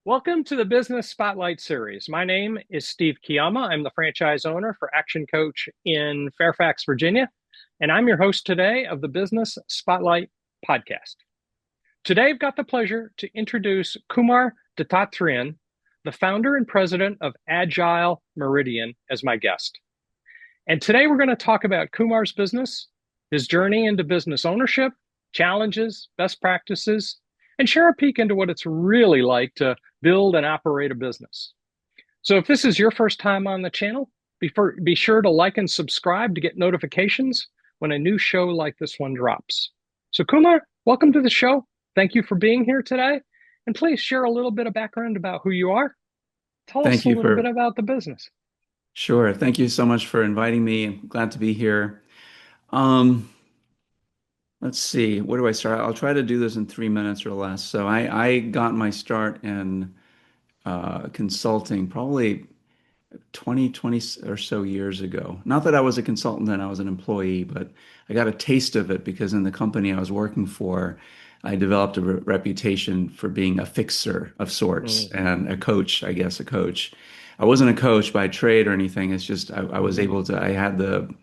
Welcome to the Business Spotlight Series. My name is Steve Kiyama. I'm the franchise owner for Action Coach in Fairfax, Virginia, and I'm your host today of the Business Spotlight podcast. Today, I've got the pleasure to introduce Kumar Dattatreyan, the founder and president of Agile Meridian, as my guest. And today, we're going to talk about Kumar's business, his journey into business ownership, challenges, best practices, and share a peek into what it's really like to build and operate a business. So if this is your first time on the channel, be sure to like and subscribe to get notifications when a new show like this one drops. So Kumar, welcome to the show. Thank you for being here today. And please share a little bit of background about who you are. Tell us Thank a you little bit for, about the business. sure. Thank you so much for inviting me. I'm glad to be here. Um, let's see, where do I start? I'll try to do this in 3 minutes or less. So I got my start in consulting probably 20 or so years ago. Not that I was a consultant then, I was an employee, but I got a taste of it because in the company I was working for, I developed a reputation for being a fixer of sorts Mm-hmm. and a coach, I guess, a coach. I wasn't a coach by trade or anything. It's just I was Mm-hmm. able to, I had the,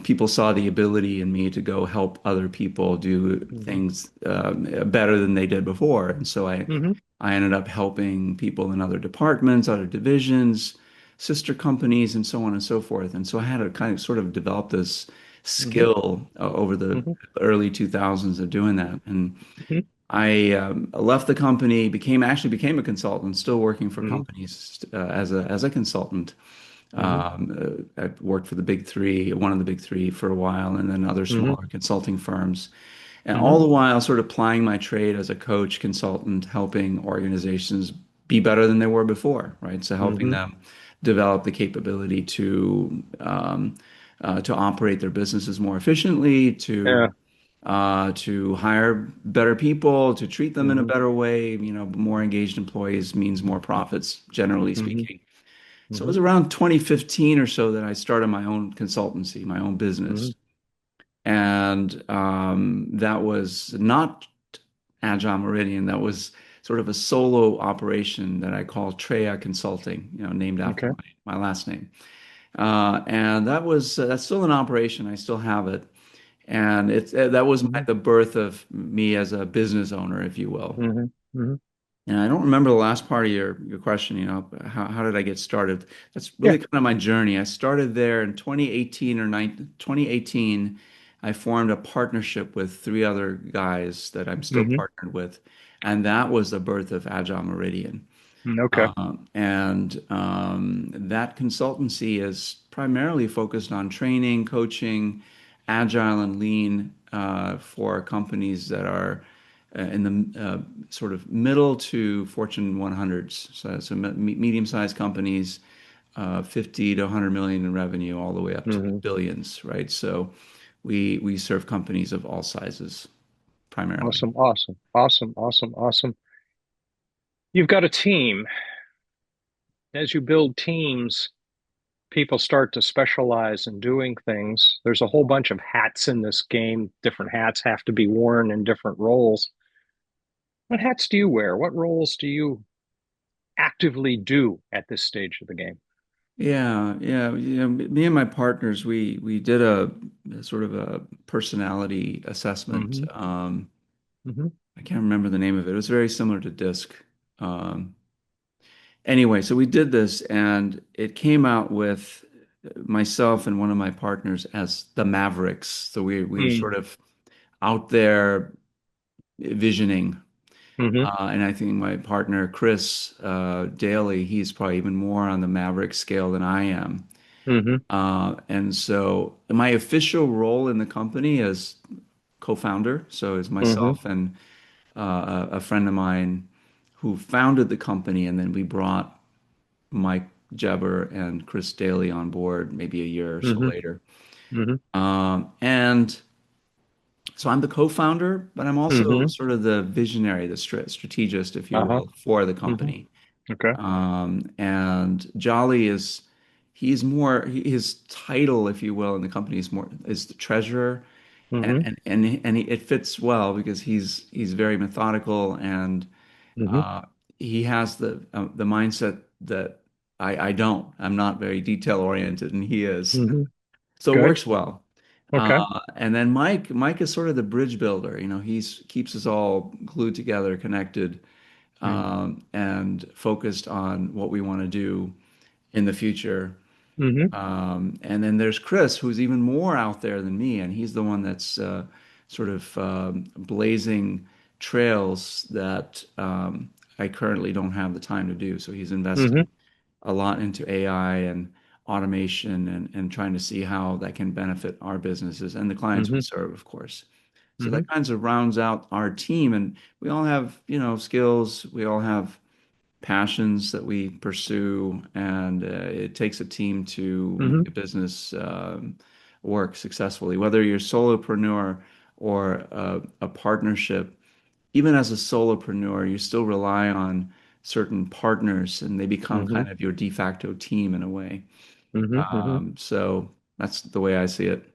people saw the ability in me to go help other people do Mm-hmm. things better than they did before. And so Mm-hmm. I ended up helping people in other departments, other divisions, sister companies, and so on and so forth. And so I had to kind of sort of develop this Mm-hmm. skill over the Mm-hmm. early 2000s of doing that. And Mm-hmm. I left the company, became a consultant, still working for Mm-hmm. companies as a consultant. Mm-hmm. I worked for the big three, one of the big three for a while, and then other Mm-hmm. smaller consulting firms. And Mm-hmm. all the while, sort of plying my trade as a coach, consultant, helping organizations be better than they were before, right? So helping Mm-hmm. them develop the capability to operate their businesses more efficiently, Yeah. to hire better people, to treat them in a Mm-hmm. better way. More engaged employees means more profits, generally Mm-hmm. speaking. So it Mm-hmm. was around 2015 or so that I started my own consultancy, my own Mm-hmm. business. And that was not Agile Meridian. That was sort of a solo operation that I call Treya Consulting, named after Okay. my last name. And that's still an operation. I still have it. And that was Mm-hmm. the birth of me as a business owner, if you will. Mm-hmm. Mm-hmm. And I don't remember the last part of your question, how did I get started? That's Yeah. really kind of my journey. I started there in 2018 or 2018. I formed a partnership with three other guys that I'm still Mm-hmm. partnered with, and that was the birth of Agile Meridian. Okay. And that consultancy is primarily focused on training, coaching, agile and lean for companies that are in the sort of middle to Fortune 100s. So medium-sized companies, 50 to 100 million in revenue, all the way up to the Mm-hmm. billions, right? So we serve companies of all sizes primarily. Awesome. Awesome. Awesome. Awesome. Awesome. You've got a team. As you build teams, people start to specialize in doing things. There's a whole bunch of hats in this game. Different hats have to be worn in different roles. What hats do you wear? What roles do you actively do at this stage of the game? Yeah, yeah, yeah. Me and my partners, we did a sort of a personality assessment. Mm-hmm. Mm-hmm. I can't remember the name of it. It was very similar to DISC. Um, anyway, so we did this, and it came out with myself and one of my partners as the Mavericks. So we were sort of out there visioning. Mm-hmm. And I think my partner Chris Daly, he's probably even more on the Maverick scale than I am. Mm-hmm. And so my official role in the company is co-founder. So is Mm-hmm. myself and a friend of mine who founded the company, and then we brought Mike Jebber and Chris Daly on board maybe a year or so Mm-hmm. later. Mm-hmm. And so I'm the co-founder, but I'm also Mm-hmm. sort of the visionary, the strategist, if you Uh-huh. will, for the Mm-hmm. company. Okay. And Jolly he's more, his title, if you will, in the company is the treasurer. And, Mm-hmm. and it fits well because he's very methodical and Mm-hmm. uh, he has the mindset that I don't. I'm not very detail oriented, and he is. Hmm. So it Good. works well. Okay. And then Mike is sort of the bridge builder. You know, he's keeps us all glued together, connected, and focused on what we want to do in the future. Mm-hmm. And then there's Chris, who's even more out there than me, and he's the one that's sort of blazing trails that I currently don't have the time to do. So he's Mm-hmm. investing a lot into AI and automation and trying to see how that can benefit our businesses and the clients we Mm-hmm. serve, of course. So Mm-hmm. that kinds of rounds out our team, and we all have, you know, skills. We all have passions that we pursue, and it takes a team to Mm-hmm. make a business work successfully. Whether you're a solopreneur or a partnership, even as a solopreneur, you still rely on certain partners, and they become Mm-hmm. kind of your de facto team in a way. Mm-hmm. Mm-hmm. So that's the way I see it.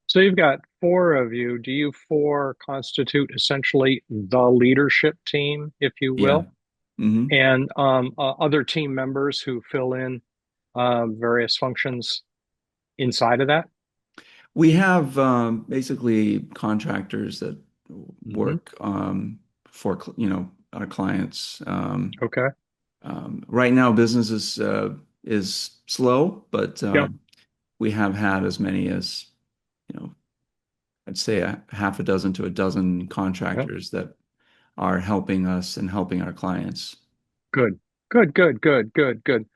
So you've got four of you. Do you four constitute essentially the leadership team, if you Yeah. will, Hmm. and other team members who fill in various functions inside of that? We have basically contractors that Hmm. work for you know our clients. Okay. Right now, business is slow, but Yep. we have had as many as you know I'd say a half a dozen to a dozen Yep. contractors that are helping us and helping our clients. Good. Good. Good. Good. Good. Good.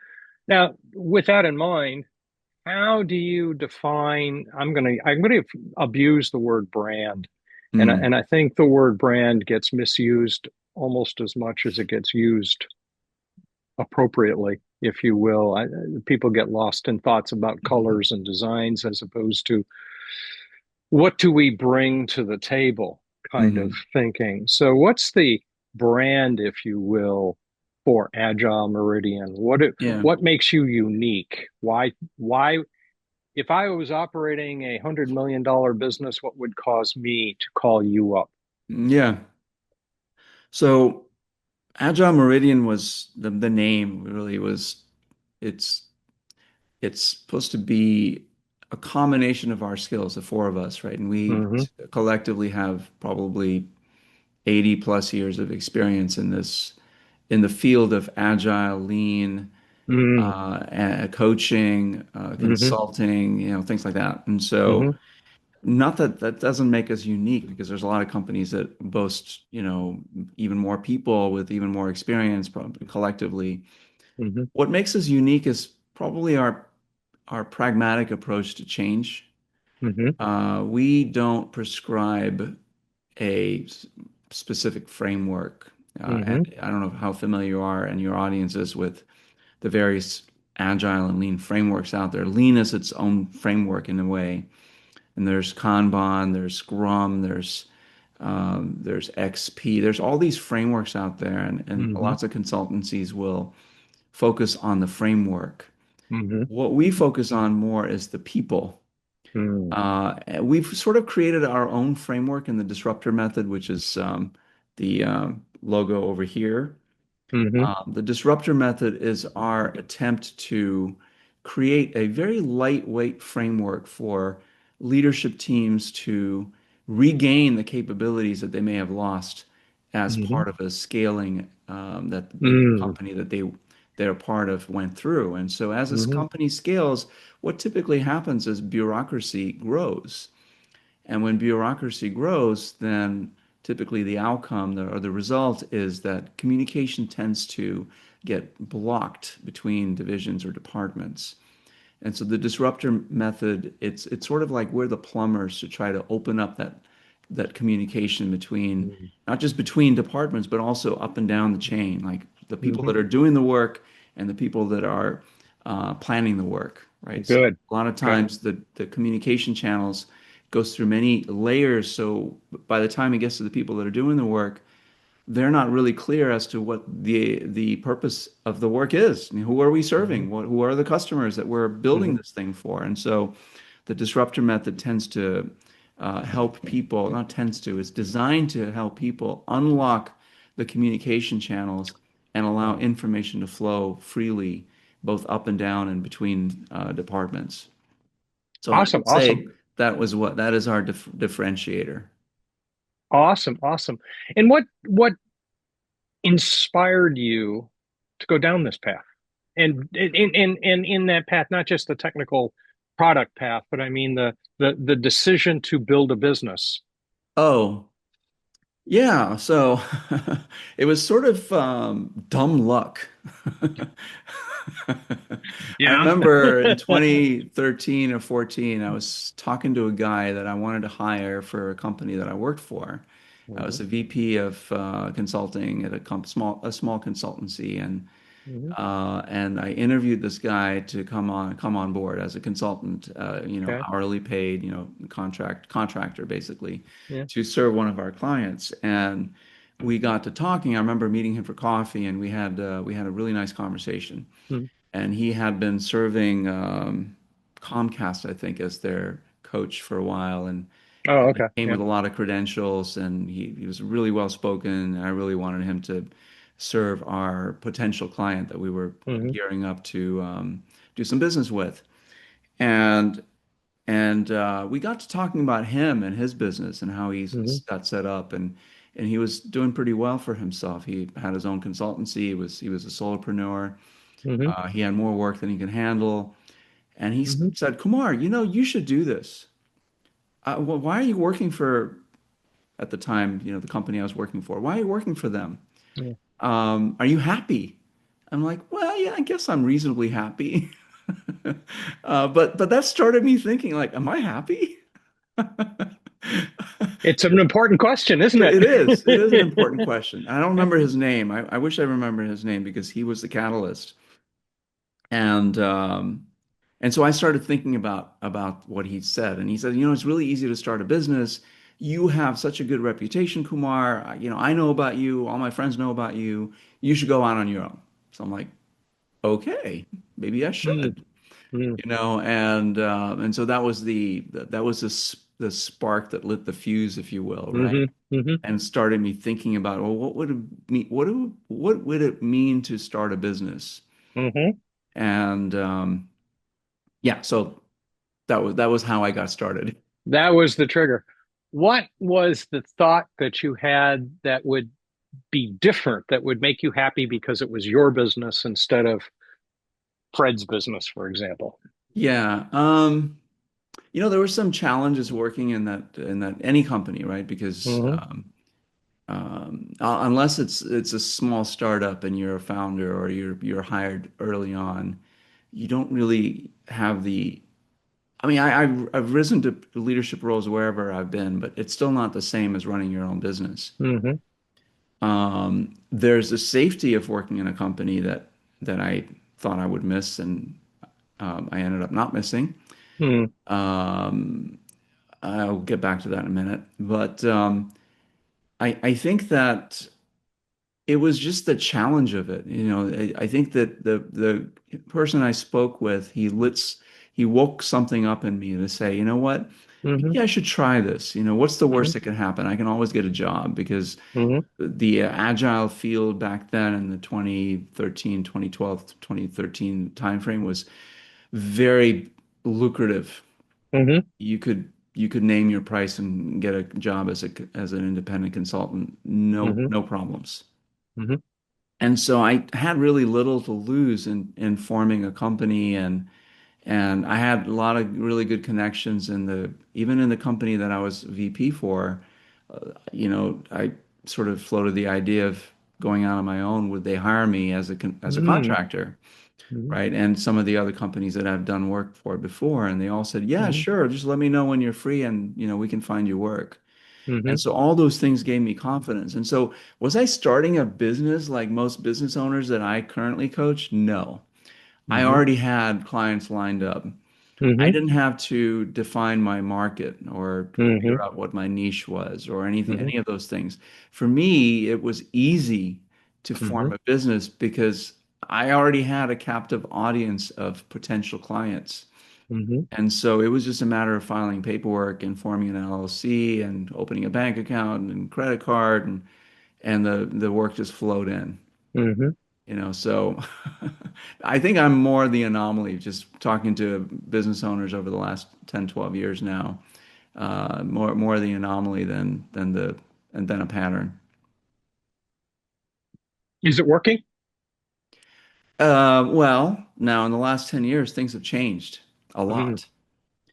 Now, with that in mind, how do you define? I'm gonna abuse the word brand, Mm, and I think the word brand gets misused almost as much as it gets used appropriately, if you will. People get lost in thoughts about colors and designs as opposed to what do we bring to the table kind of mhm. thinking. So, what's the brand, if you will, for Agile Meridian? Yeah. What makes you unique? Why? If I was operating $100 million business, what would cause me to call you up? Yeah. So Agile Meridian was the name really was it's it's supposed to be a combination of our skills, the four of us, right? And we Hmm. collectively have probably 80 plus years of experience in this in the field of agile, lean, Mm. coaching, Hmm. consulting, you know, things like that. And so Hmm. not that that doesn't make us unique because there's a lot of companies that boast, you know, even more people with even more experience collectively. Hmm. What makes us unique is probably our pragmatic approach to change. Hmm. We don't prescribe a specific framework. And Hmm. I don't know how familiar you are and your audience is with the various agile and lean frameworks out there. Lean is its own framework in a way. And there's Kanban, there's Scrum, there's XP. There's all these frameworks out there, and Hmm. lots of consultancies will focus on the framework. Hmm. What we focus on more is the people. Hmm. We've sort of created our own framework in the disruptor method, which is the logo over here. Hmm. The disruptor method is our attempt to create a very lightweight framework for leadership teams to regain the capabilities that they may have lost as Hmm. part of a scaling that the Hmm. company that they're part of went through. And so as this Hmm. company scales, what typically happens is bureaucracy grows. And when bureaucracy grows, then typically the outcome or the result is that communication tends to get blocked between divisions or departments. And so the disruptor method, it's sort of like we're the plumbers to try to open up that communication between not just between departments, but also up and down the chain, like the people Hmm. that are doing the work and the people that are planning the work, right? So Good. a lot of Okay. times the communication channels goes through many layers. So by the time it gets to the people that are doing the work, they're not really clear as to what the purpose of the work is. I mean, who are we Hmm. serving? Who are the customers that we're building Hmm. this thing for? And so the disruptor method tends to help people, not tends to, it's designed to help people unlock the communication channels and allow Mm. information to flow freely, both up and down and between departments. So I Awesome, would awesome, say that is our differentiator. awesome. And what inspired you to go down this path? And in that path, not just the technical product path, but I mean the decision to build a business. Oh, yeah. So it was sort of dumb luck. I Yeah. remember in 2013 or 14, I was talking to a guy that I wanted to hire for a company that I worked for. I was Hmm. a VP of consulting at a small consultancy, Hmm. and I interviewed this guy to come on board as a consultant, Okay. hourly paid, contractor basically, Yeah. to serve one of our clients. And we got to talking. I remember meeting him for coffee, and we had a really nice conversation. Mhm. And he had been serving Comcast, I think, as their coach for a while, Oh, and he okay. came Yeah. with a lot of credentials, and he was really well spoken. And I really wanted him to serve our potential client that we were Hmm. gearing up to do some business with. And we got to talking about him and his business and how Hmm. he's got set up, and he was doing pretty well for himself. He had his own consultancy. He was a solopreneur. Hmm. He had more work than he could handle. And he Hmm. said, Kumar, you should do this. Well, why are you working for, at the time, the company I was working for? Why are you working for them? Yeah. Are you happy? I'm like, well, yeah, I guess I'm reasonably happy. But that started me thinking, like, am I happy? It's an important question, isn't It is. It is an it? important question. I don't remember his name. I wish I remember his name because he was the catalyst. And so I started thinking about what he said, and he said, it's really easy to start a business. You have such a good reputation, Kumar. I know about you. All my friends know about you. You should go out on your own. So I'm like, okay, maybe I Mm, should. mm, And so that was the spark that lit the fuse, if you will, right? hmm. Hmm. And started me thinking about, well, what would it mean to start a business? Hmm. And yeah, so that was how I got started. That was the trigger. What was the thought that you had that would be different, that would make you happy because it was your business instead of Fred's business, for example? Yeah. There were some challenges working in that any company, right? Because Hmm. unless it's a small startup and you're a founder or you're hired early on, you don't really have the. I mean, I've risen to leadership roles wherever I've been, but it's still not the same as running your own business. Hmm. There's a safety of working in a company that I thought I would miss, and I ended up not missing. Hmm. Um, I'll get back to that in a minute, but I think that it was just the challenge of it. I think that the person I spoke with, he woke something up in me to say, you know what, Hmm. maybe I should try this. What's the Hmm. worst that can happen? I can always get a job because Hmm. the agile field back then in the 2013, 2012, 2013 timeframe was very lucrative. Hmm. You could name your price and get a job as an independent consultant, no Hmm. no problems. Hmm. And so I had really little to lose in forming a company, and I had a lot of really good connections even in the company that I was VP for. I sort of floated the idea of going out on my own. Would they hire me as a Hmm. contractor? Hmm. Right. And some of the other companies that I've done work for before, and they all said, yeah, Hmm. sure. Just let me know when you're free and, we can find you work. And Hmm. so all those things gave me confidence. And so was I starting a business like most business owners that I currently coach? No. I Hmm. already had clients lined up. I Hmm. didn't have to define my market or Hmm. figure out what my niche was or anything, Hmm. any of those things. For me, it was easy to form Hmm. a business because I already had a captive audience of potential clients. Hmm. And so it was just a matter of filing paperwork and forming an LLC and opening a bank account and credit card and the work just flowed in. Hmm. So I think I'm more the anomaly, just talking to business owners over the last 10, 12 years now. More the anomaly than a pattern. Is it working? Well, now in the last 10 years, things have changed a Hmm. lot.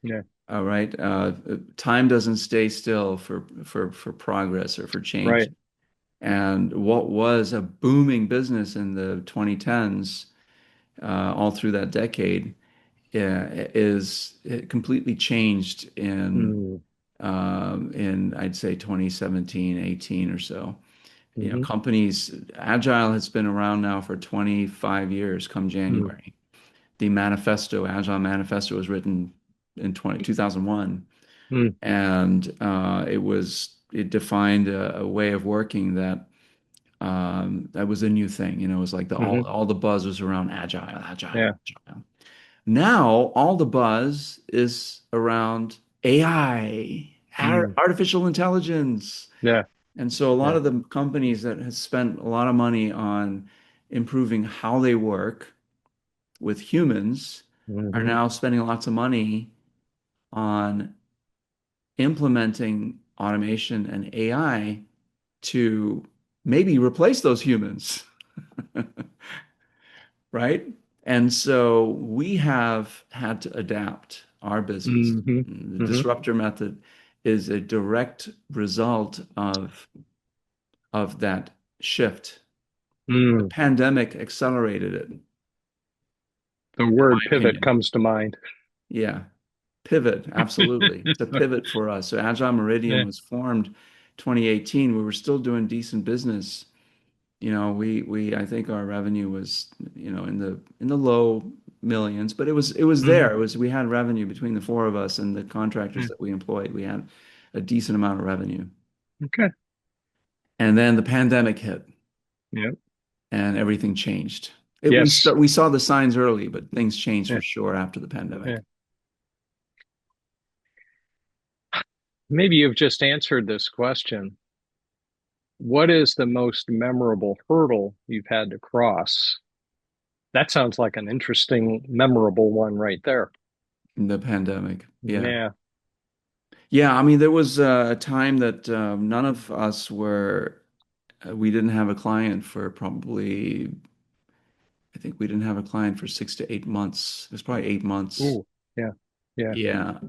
Yeah. All right. Time doesn't stay still for progress or for change. Right. And what was a booming business in the 2010s, all through that decade, is it completely changed Mm. in I'd say 2017, 18 or so. Hmm. Companies, Agile has been around now for 25 years come Mm. January. The manifesto, Agile Manifesto, was written in 2001, Mm. and it defined a way of working that was a new thing. It was like Hmm. all the buzz was around Agile, Agile, Yeah. Agile. Now all the buzz is around AI, Mm. artificial intelligence. Yeah. And so a lot Yeah. of the companies that have spent a lot of money on improving how they work with humans are Hmm. now spending lots of money on implementing automation and AI to maybe replace those humans, right? And so we have had to adapt our business. Hmm. The Hmm. disruptor method is a direct result of that shift. The Mm. pandemic accelerated it, in The my word pivot opinion. comes to mind. Yeah, pivot, absolutely. It's a pivot for us. So Agile Meridian Yeah. was formed 2018. We were still doing decent business. We I think our revenue was, in the low millions, but it was Hmm. there. We had revenue between the four of us and the Yeah. contractors that we employed. We had a decent amount of revenue. Okay. And then the pandemic hit Yeah. and everything changed. Yes. We saw the signs early, but things changed Yeah. for sure after the Yeah. pandemic. Maybe you've just answered this question. What is the most memorable hurdle you've had to cross? That sounds like an interesting, memorable one right there. The pandemic. Yeah. Yeah. Yeah, I mean, there was a time that none of us we didn't have a client for probably, I think we didn't have a client for 6 to 8 months. It was probably 8 months. Ooh. Yeah. Yeah. Yeah.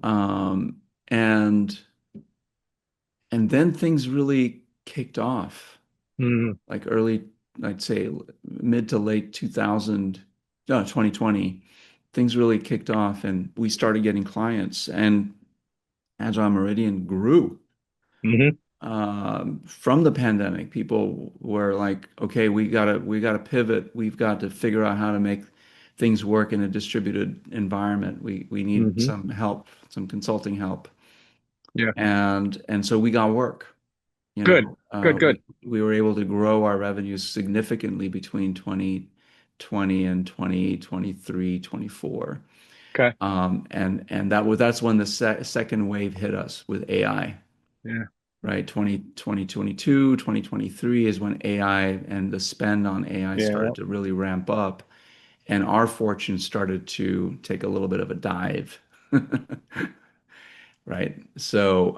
And then things really kicked off, Mm. like I'd say mid to late 2000, no, 2020. Things really kicked off and we started getting clients and Agile Meridian grew. Hmm. From the pandemic, people were like, okay, we gotta pivot. We've got to figure out how to make things work in a distributed environment. We need Hmm. some help, some consulting help. Yeah. And so we got work. You Good. know, Good. Good. we were able to grow our revenues significantly between 2020 and 2023, 24. Okay. And that's when the second wave hit us with AI. Yeah. Right? 2022, 2023 is when AI and the spend on AI Yeah. started to really ramp up, and our fortune started to take a little bit of a dive. Right? So,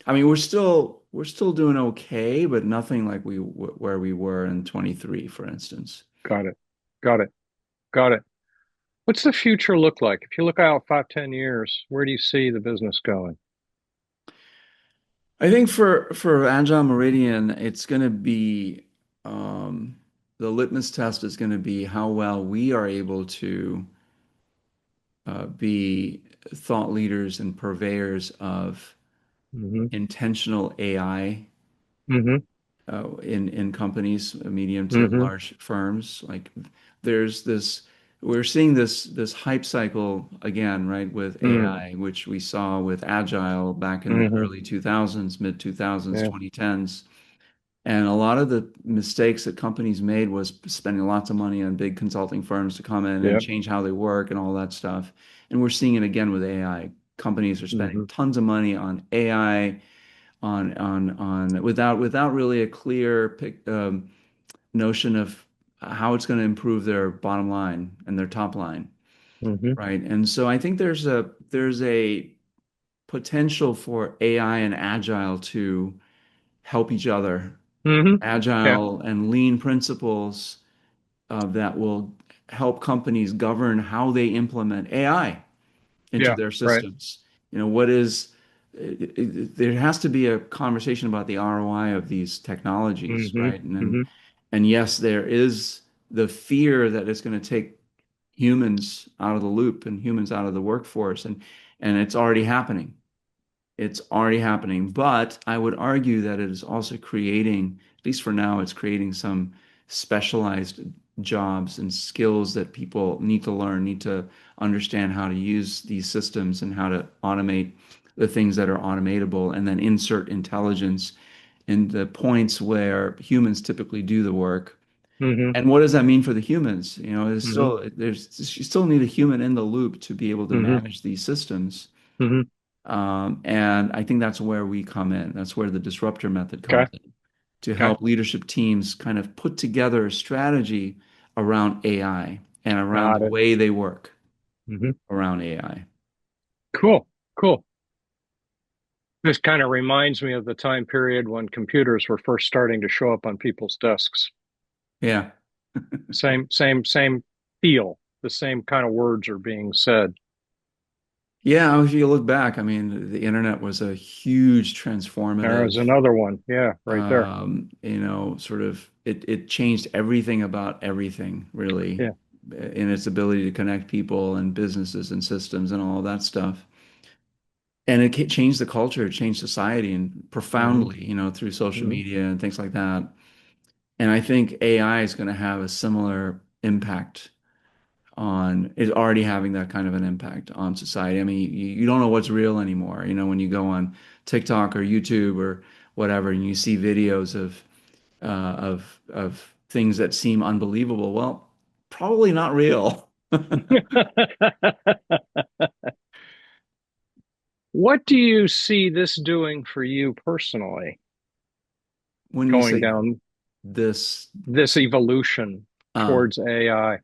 I mean, we're still doing okay, but nothing like where we were in 23, for instance. Got it. Got it. Got it. What's the future look like? If you look out 5, 10 years, where do you see the business going? I think for Agile Meridian, it's going to be um, the litmus test is going to be how well we are able to be thought leaders and purveyors of Hmm. intentional AI Hmm. in companies, medium to Hmm. large firms. Like there's this, we're seeing this hype cycle again, right, with Hmm. AI, which we saw with Agile back in the Hmm. early 2000s, mid 2000s, Yeah. 2010s. And a lot of the mistakes that companies made was spending lots of money on big consulting firms to come in and Yeah. change how they work and all that stuff. And we're seeing it again with AI. Companies are spending Hmm. tons of money on AI on without really a clear notion of how it's going to improve their bottom line and their top line, Hmm. right? And so I think there's a potential for AI and agile to help each other, Hmm. Yeah. agile and lean principles that will help companies govern how they implement AI into Yeah. their Right. systems. What is there has to be a conversation about the ROI of these technologies, Hmm. right? Hmm. And yes, there is the fear that it's going to take humans out of the loop and humans out of the workforce, and it's already happening. It's already happening, but I would argue that it is also creating, at least for now, it's creating some specialized jobs and skills that people need to learn, need to understand how to use these systems and how to automate the things that are automatable, and then insert intelligence in the points where humans typically do the work. Hmm. And what does that mean for the humans? Hmm. You still need a human in the loop to be able to Hmm. manage these systems. Hmm. And I think that's where we come in. That's where the disruptor method Okay. comes in to Okay. help leadership teams kind of put together a strategy around AI and around Got the it. way they work Hmm. around AI. Cool. Cool. This kind of reminds me of the time period when computers were first starting to show up on people's desks. Yeah. Same feel. The same kind of words are being said. Yeah. If you look back, I mean, the internet was a huge There's transformative, another one. Yeah, right there. sort of, it changed everything about everything, really, Yeah. in its ability to connect people and businesses and systems and all of that stuff. And it changed the culture, it changed society and Hmm. profoundly, through social Hmm. media and things like that. And I think AI is going to have a similar impact is already having that kind of an impact on society. I mean, you don't know what's real anymore. When you go on TikTok or YouTube or whatever, and you see videos of things that seem unbelievable. Well, probably not real. What do you see this doing for you personally, When you going say down this, this evolution uh, towards AI?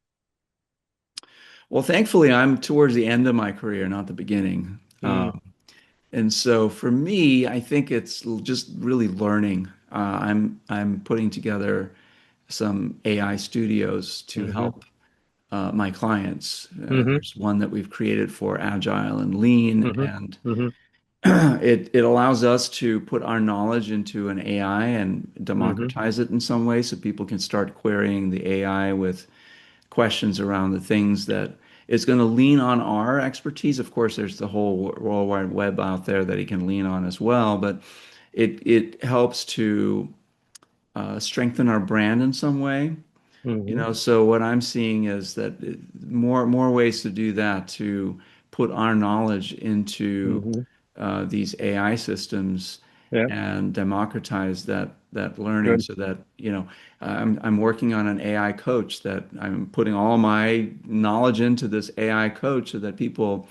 well, thankfully, I'm towards the end of my career, not the beginning. Mm, And so for me, I think it's just really learning. I'm putting together some AI studios to hmm. help my clients. Hmm. There's one that we've created for agile and lean, Hmm. and Hmm. it allows us to put our knowledge into an AI and Hmm. democratize it in some way, so people can start querying the AI with questions around the things that it's going to lean on our expertise. Of course, there's the whole World Wide Web out there that he can lean on as well, but it helps to strengthen our brand in some way. Hmm. So what I'm seeing is that more ways to do that, to put our knowledge into Hmm. these AI systems Yeah, and democratize that learning, good. so that I'm working on an AI coach that I'm putting all my knowledge into this AI coach, so that people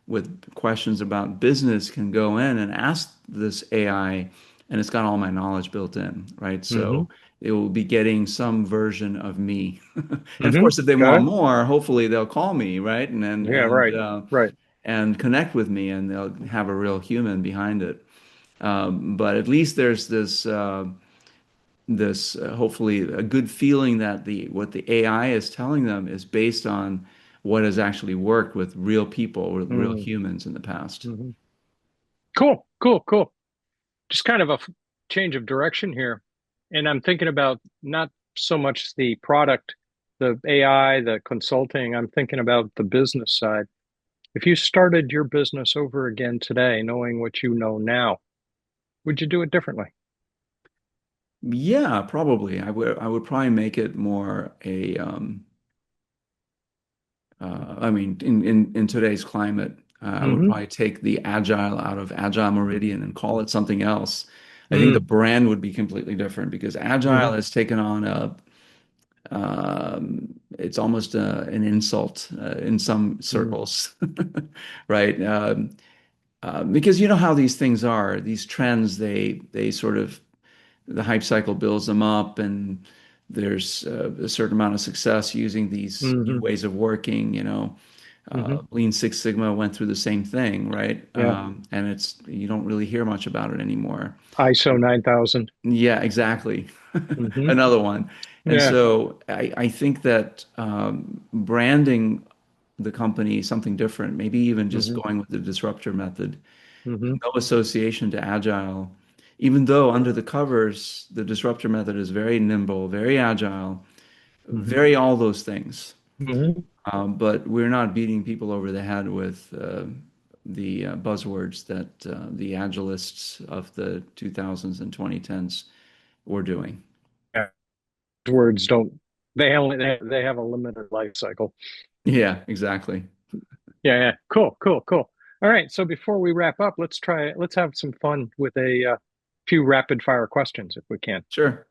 with questions about business can go in and ask this AI, and it's got all my knowledge built in, right? Hmm. So they will be getting some version of me. And of Hmm. course, if they want Okay. more, hopefully they'll call me, right? And and Yeah, and right. uh, Right. and connect with me, and they'll have a real human behind it. But at least there's this hopefully a good feeling that the what the AI is telling them is based on what has actually worked with real people, with real Mm-hmm. humans in the past. Cool, cool, cool. Just kind of a change of direction here. And I'm thinking about not so much the product, the AI, the consulting. I'm thinking about the business side. If you started your business over again today, knowing what you know now, would you do it differently? Yeah, probably. I would probably make it more I mean, in today's climate, I would Hmm. probably take the agile out of Agile Meridian and call it something else. I think the Mm. brand would be completely different, because agile Hmm. has taken on it's almost an insult in some Mm. circles, right? Because you know how these things are, these trends, they sort of the hype cycle builds them up, and there's a certain amount of success using these new Hmm. ways of working. Hmm. Lean Six Sigma went through the same thing, right? Yeah. And it's you don't really hear much about it anymore. ISO 9000. Yeah, exactly. Hmm. Another one. And Yeah. so I think that branding the company something different, maybe even just Hmm. going with the disruptor method, Hmm. no association to agile, even though under the covers, the disruptor method is very nimble, very agile, Hmm. very all those things. Hmm. But we're not beating people over the head with the buzzwords that the agilists of the 2000s and 2010s were doing. Yeah. Words don't, they have a limited life cycle. Yeah, exactly. Yeah, yeah. Cool, cool, cool. All right. So before we wrap up, let's have some fun with a few rapid fire questions if we can. Sure.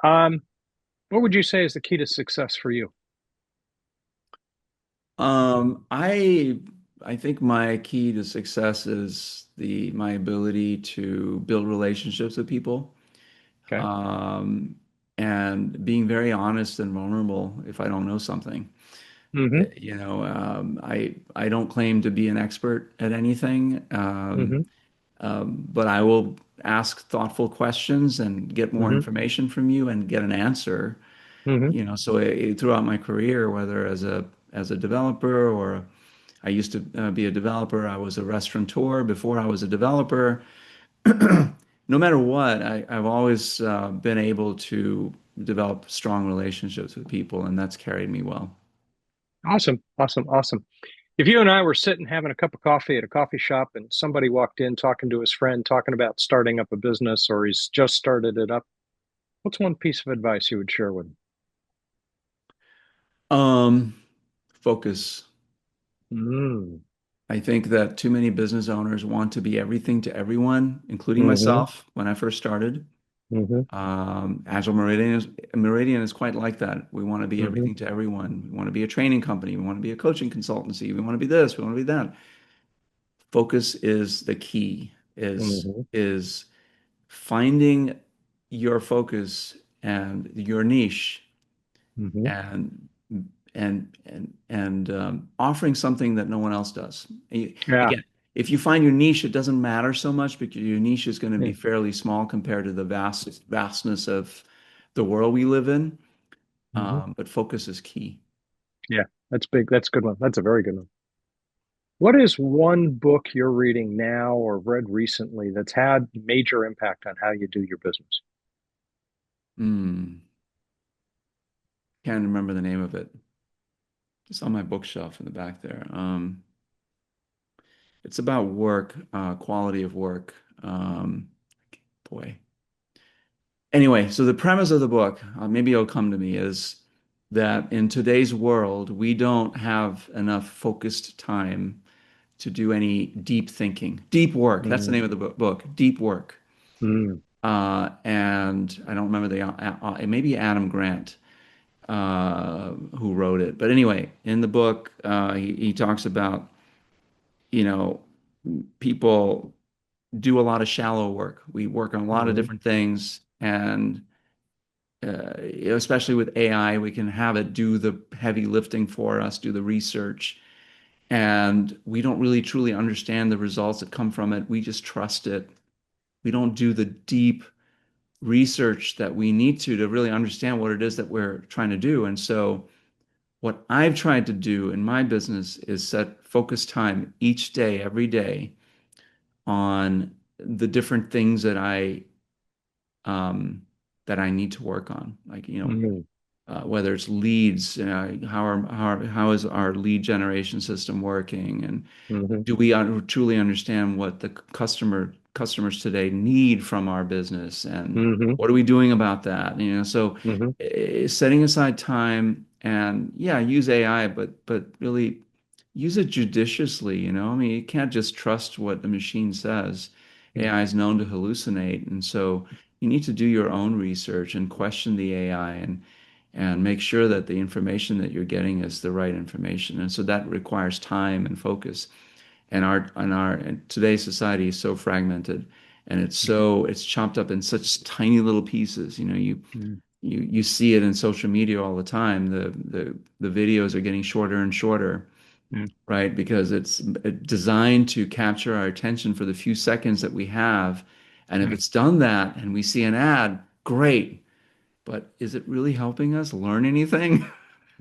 Um, what would you say is the key to success for you? I think my key to success is the my ability to build relationships with people, Okay. um, and being very honest and vulnerable if I don't know something. Mm-hmm. I don't claim to be an expert at anything, Mm-hmm. but I will ask thoughtful questions and get more Mm-hmm. information from you and get an answer. Mm-hmm. So throughout my career, whether as a developer or I used to be a developer, I was a restaurateur before I was a developer. No matter what, I've always been able to develop strong relationships with people, and that's carried me well. Awesome, awesome, awesome. If you and I were sitting having a cup of coffee at a coffee shop and somebody walked in talking to his friend, talking about starting up a business or he's just started it up, what's one piece of advice you would share with him? Um, Focus. Mm. I think that too many business owners want to be everything to everyone, including Mm-hmm. myself when I first started. Mm-hmm. Agile Meridian is quite like that. We want to be Mm-hmm. everything to everyone. We want to be a training company. We want to be a coaching consultancy. We want to be this. We want to be that. Focus is the key. Mm-hmm. Is finding your focus and your niche Mm-hmm. and offering something that no one else does. Yeah. Again, if you find your niche, it doesn't matter so much because your niche is going to be Yeah. fairly small compared to the vastness of the world we live in. Mm-hmm. But focus is key. Yeah. That's big. That's a good one. That's a very good one. What is one book you're reading now or read recently that's had major impact on how you do your business? Hmm. Can't remember the name of it. It's on my bookshelf in the back there. It's about work, quality of work. Boy. Anyway, so the premise of the book, maybe it'll come to me, is that in today's world, we don't have enough focused time to do any deep thinking. Deep work. That's the Mm. name of the book. Deep work. Mm. And I don't remember it may be Adam Grant who wrote it. But anyway, in the book, he talks about, you know, people do a lot of shallow work. We work on a lot of Mm. different things, and especially with AI, we can have it do the heavy lifting for us, do the research, and we don't really truly understand the results that come from it. We just trust it. We don't do the deep research that we need to really understand what it is that we're trying to do. And so, what I've tried to do in my business is set focus time each day, every day on the different things um, that I need to work on. Like, Mm. whether it's leads, how is our lead generation system working, and Mm-hmm. do we truly understand what the customers today need from our business, and Mm-hmm. what are we doing about that? So Mm-hmm. setting aside time and yeah, use AI, but really use it judiciously. I mean, you can't just trust what the machine says. AI is known to hallucinate, and so you need to do your own research and question the AI and make sure that the information that you're getting is the right information. And so that requires time and focus. And today's society is so fragmented, and it's chopped up in such tiny little pieces. Mm-hmm. You see it in social media all the time. The videos are getting shorter and shorter, right? Because it's designed to capture our attention for the few seconds that we have. And if it's done that and we see an ad, great. But is it really helping us learn anything?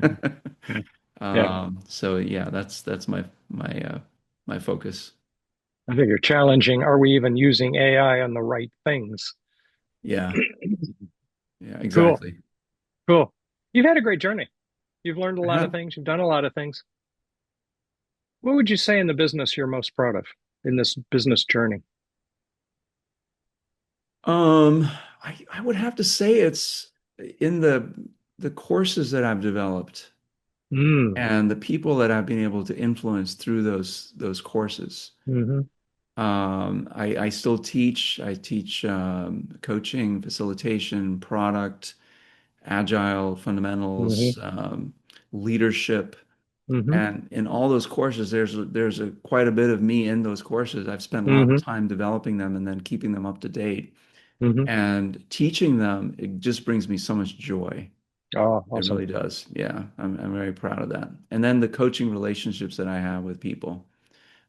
Mm-hmm. Yeah, So yeah, that's my focus. I think you're challenging. Are we even using AI on the right things? Yeah, yeah, Cool, exactly. cool. You've had a great journey. You've learned a I lot of have. things. You've done a lot of things. What would you say in the business you're most proud of in this business journey? Um, I would have to say it's in the courses that I've developed Mm. and the people that I've been able to influence through those courses. Mm-hmm. I still teach. I teach coaching, facilitation, product, agile Mm-hmm. fundamentals, leadership. Mm-hmm. And in all those courses, there's quite a bit of me in those courses. I've spent a lot of Mm-hmm. time developing them and then keeping them up to date. Mm-hmm. And teaching them, it just brings me so much joy. Oh, It awesome. really does. Yeah, I'm very proud of that. And then the coaching relationships that I have with people,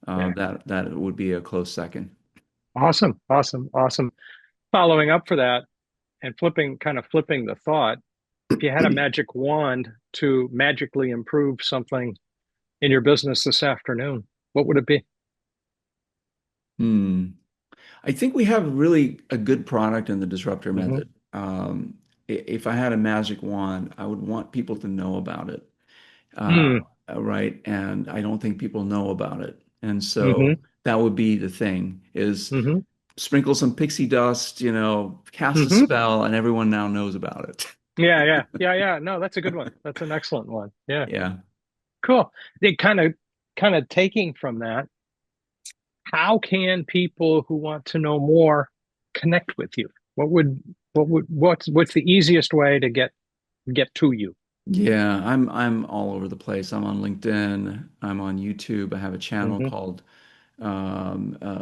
Yeah. that would be a close second. Awesome. Awesome. Awesome. Following up for that and kind of flipping the thought, if you had a magic wand to magically improve something in your business this afternoon, what would it be? Hmm. I think we have really a good product in the disruptor Mm-hmm. method. If I had a magic wand, I would want people to know about it. Uh, Mm. right. And I don't think people know about it. And so Mm-hmm. that would be the thing is Mm-hmm. sprinkle some pixie dust, cast a Mm-hmm. spell, and everyone now knows about it. Yeah, yeah, yeah, yeah. No, that's a good one. That's an excellent one. Yeah, Yeah. cool. They kind of taking from that, how can people who want to know more connect with you? What's the easiest way to get to you? Yeah, I'm all over the place. I'm on LinkedIn. I'm on YouTube. I have a channel Hmm. called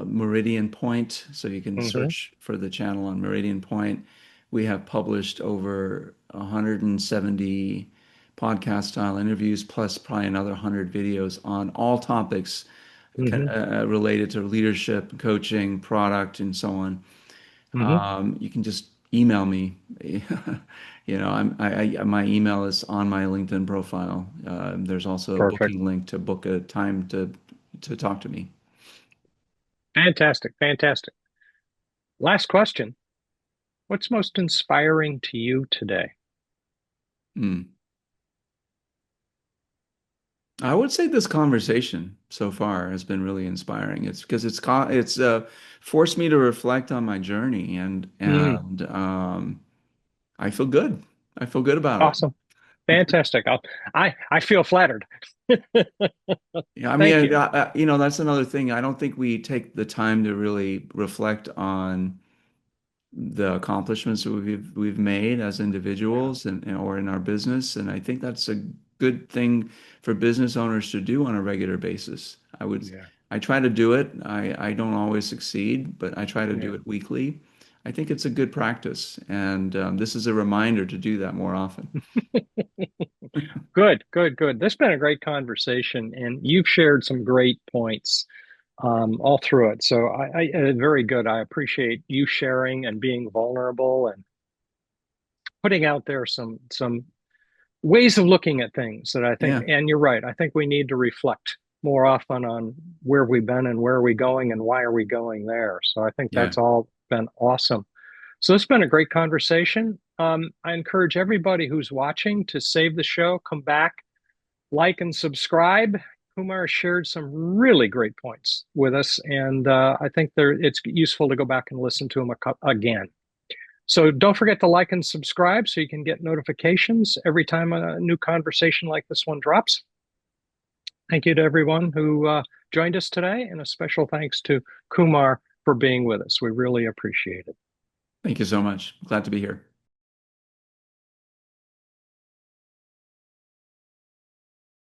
Meridian Point, so you can Hmm. search for the channel on Meridian Point. We have published over 170 podcast style interviews, plus probably another 100 videos on all topics Hmm. related to leadership, coaching, product, and so on. Hmm. You can just email me. My email is on my LinkedIn profile. There's also a Perfect. booking link to book a time to talk to me. Fantastic. Fantastic. Last question. What's most inspiring to you today? Hmm. I would say this conversation so far has been really inspiring. It's because it's forced me to reflect on my journey, and Mm, and I feel good. I feel good about it. awesome. Fantastic. I feel flattered. Yeah, I Thank mean, you. that's another thing. I don't think we take the time to really reflect on the accomplishments that we've made as individuals or in our business, and I think that's a good thing for business owners to do on a regular basis. Yeah. I try to do it. I don't always succeed, but I try to do Yeah. it weekly. I think it's a good practice, and this is a reminder to do that more often. Good, good, good. This has been a great conversation, and you've shared some great points all through it. So very good. I appreciate you sharing and being vulnerable and putting out there some ways of looking at things that I think. Yeah, And you're right. I think we need to reflect more often on where we've been and where are we going and why are we going there. So I think yeah, that's all been awesome. So it's been a great conversation. I encourage everybody who's watching to save the show, come back, like and subscribe. Kumar shared some really great points with us, and I think it's useful to go back and listen to them again. So don't forget to like and subscribe so you can get notifications every time a new conversation like this one drops. Thank you to everyone who joined us today, and a special thanks to Kumar for being with us. We really appreciate it. thank you so much. Glad to be here.